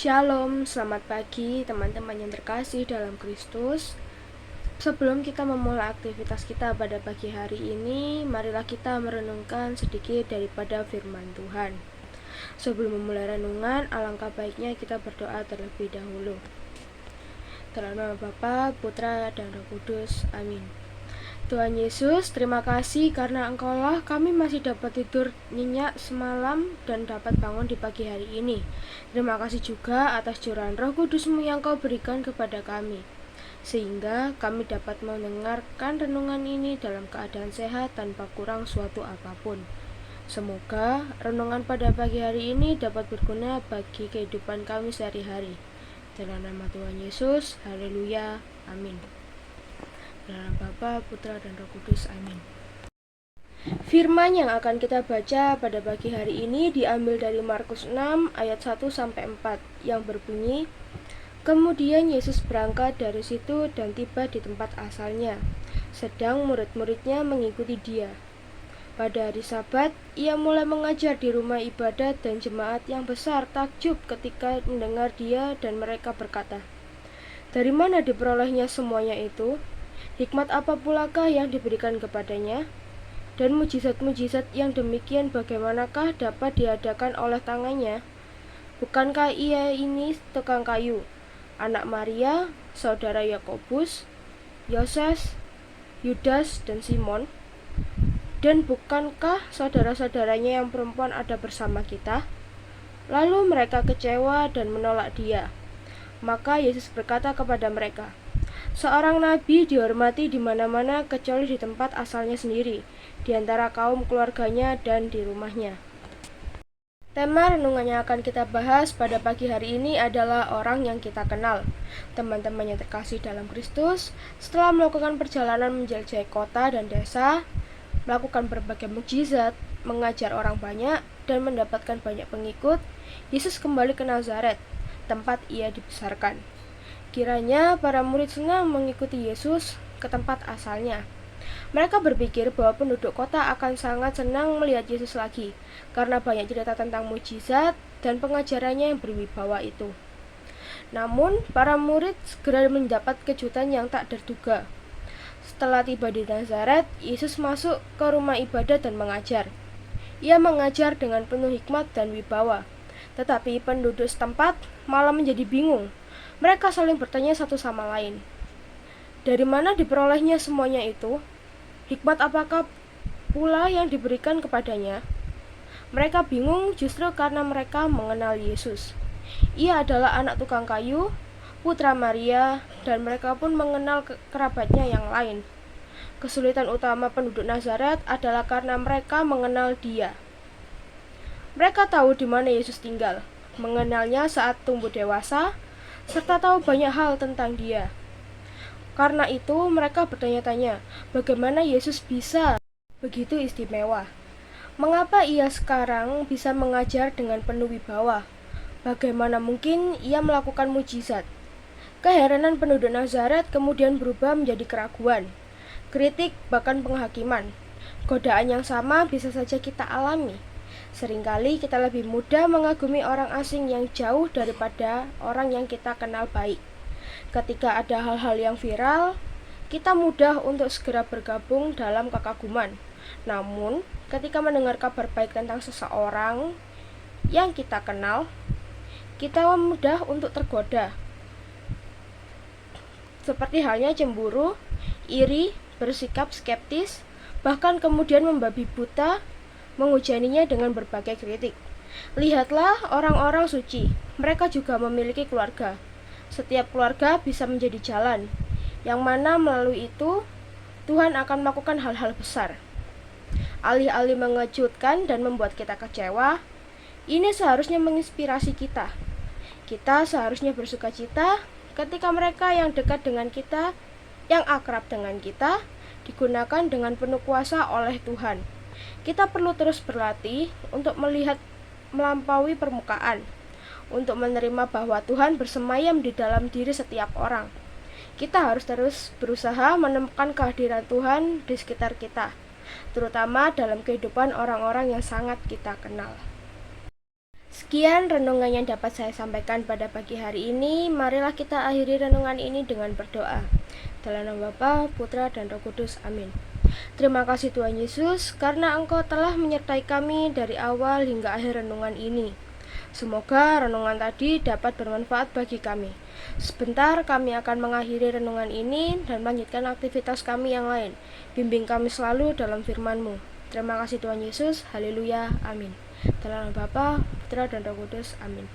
Shalom, selamat pagi teman-teman yang terkasih dalam Kristus. Sebelum kita memulai aktivitas kita pada pagi hari ini, marilah kita merenungkan sedikit daripada firman Tuhan. Sebelum memulai renungan, alangkah baiknya kita berdoa terlebih dahulu. Dalam nama Bapa, Putra, dan Roh Kudus. Amin. Tuhan Yesus, terima kasih karena Engkaulah kami masih dapat tidur nyenyak semalam dan dapat bangun di pagi hari ini. Terima kasih juga atas curahan Roh Kudus-Mu yang Kau berikan kepada kami, sehingga kami dapat mendengarkan renungan ini dalam keadaan sehat tanpa kurang suatu apapun. Semoga renungan pada pagi hari ini dapat berguna bagi kehidupan kami sehari-hari. Dalam nama Tuhan Yesus, haleluya, amin. Dalam Bapa, Putra, dan Roh Kudus. Amin. Firman yang akan kita baca pada pagi hari ini diambil dari Markus 6 ayat 1-4 yang berbunyi, "Kemudian Yesus berangkat dari situ dan tiba di tempat asalnya, sedang murid-muridnya mengikuti Dia. Pada hari Sabat, Ia mulai mengajar di rumah ibadat dan jemaat yang besar takjub ketika mendengar Dia dan mereka berkata, 'Dari mana diperolehnya semuanya itu? Hikmat apa pulakah yang diberikan kepadanya? Dan mujizat-mujizat yang demikian bagaimanakah dapat diadakan oleh tangannya? Bukankah Ia ini tukang kayu, anak Maria, saudara Yakobus, Yoses, Yudas, dan Simon? Dan bukankah saudara-saudaranya yang perempuan ada bersama kita?' Lalu mereka kecewa dan menolak Dia. Maka Yesus berkata kepada mereka, 'Seorang nabi dihormati di mana-mana kecuali di tempat asalnya sendiri, di antara kaum keluarganya dan di rumahnya.'" Tema renungan yang akan kita bahas pada pagi hari ini adalah orang yang kita kenal. Teman-teman yang terkasih dalam Kristus, setelah melakukan perjalanan menjelajahi kota dan desa, melakukan berbagai mukjizat, mengajar orang banyak, dan mendapatkan banyak pengikut, Yesus kembali ke Nazaret, tempat Ia dibesarkan. Kiranya para murid senang mengikuti Yesus ke tempat asalnya. Mereka berpikir bahwa penduduk kota akan sangat senang melihat Yesus lagi, karena banyak cerita tentang mukjizat dan pengajarannya yang berwibawa itu. Namun, para murid segera mendapat kejutan yang tak terduga. Setelah tiba di Nazaret, Yesus masuk ke rumah ibadat dan mengajar. Ia mengajar dengan penuh hikmat dan wibawa. Tetapi penduduk setempat malah menjadi bingung. Mereka saling bertanya satu sama lain, "Dari mana diperolehnya semuanya itu? Hikmat apakah pula yang diberikan kepadanya?" Mereka bingung justru karena mereka mengenal Yesus. Ia adalah anak tukang kayu, putra Maria, dan mereka pun mengenal kerabatnya yang lain. Kesulitan utama penduduk Nazaret adalah karena mereka mengenal Dia. Mereka tahu di mana Yesus tinggal, mengenalnya saat tumbuh dewasa, serta tahu banyak hal tentang Dia. Karena itu mereka bertanya-tanya, bagaimana Yesus bisa begitu istimewa? Mengapa Ia sekarang bisa mengajar dengan penuh wibawa? Bagaimana mungkin Ia melakukan mujizat? Keheranan penduduk Nazaret kemudian berubah menjadi keraguan, kritik, bahkan penghakiman. Godaan yang sama bisa saja kita alami. Seringkali kita lebih mudah mengagumi orang asing yang jauh daripada orang yang kita kenal baik. Ketika ada hal-hal yang viral, kita mudah untuk segera bergabung dalam kekaguman. Namun, ketika mendengar kabar baik tentang seseorang yang kita kenal, kita mudah untuk tergoda. Seperti halnya cemburu, iri, bersikap skeptis, bahkan kemudian membabi buta, menghujaninya dengan berbagai kritik. Lihatlah orang-orang suci, mereka juga memiliki keluarga. Setiap keluarga bisa menjadi jalan, yang mana melalui itu Tuhan akan melakukan hal-hal besar. Alih-alih mengejutkan dan membuat kita kecewa, ini seharusnya menginspirasi kita. Kita seharusnya bersukacita ketika mereka yang dekat dengan kita, yang akrab dengan kita, digunakan dengan penuh kuasa oleh Tuhan. Kita perlu terus berlatih untuk melihat melampaui permukaan, untuk menerima bahwa Tuhan bersemayam di dalam diri setiap orang. Kita harus terus berusaha menemukan kehadiran Tuhan di sekitar kita, terutama dalam kehidupan orang-orang yang sangat kita kenal. Sekian renungan yang dapat saya sampaikan pada pagi hari ini. Marilah kita akhiri renungan ini dengan berdoa. Dalam nama Bapa, Putra, dan Roh Kudus. Amin. Terima kasih Tuhan Yesus, karena Engkau telah menyertai kami dari awal hingga akhir renungan ini. Semoga renungan tadi dapat bermanfaat bagi kami. Sebentar kami akan mengakhiri renungan ini dan melanjutkan aktivitas kami yang lain. Bimbing kami selalu dalam firman-Mu. Terima kasih Tuhan Yesus. Haleluya. Amin. Dalam nama Bapa, Putra, dan Roh Kudus. Amin.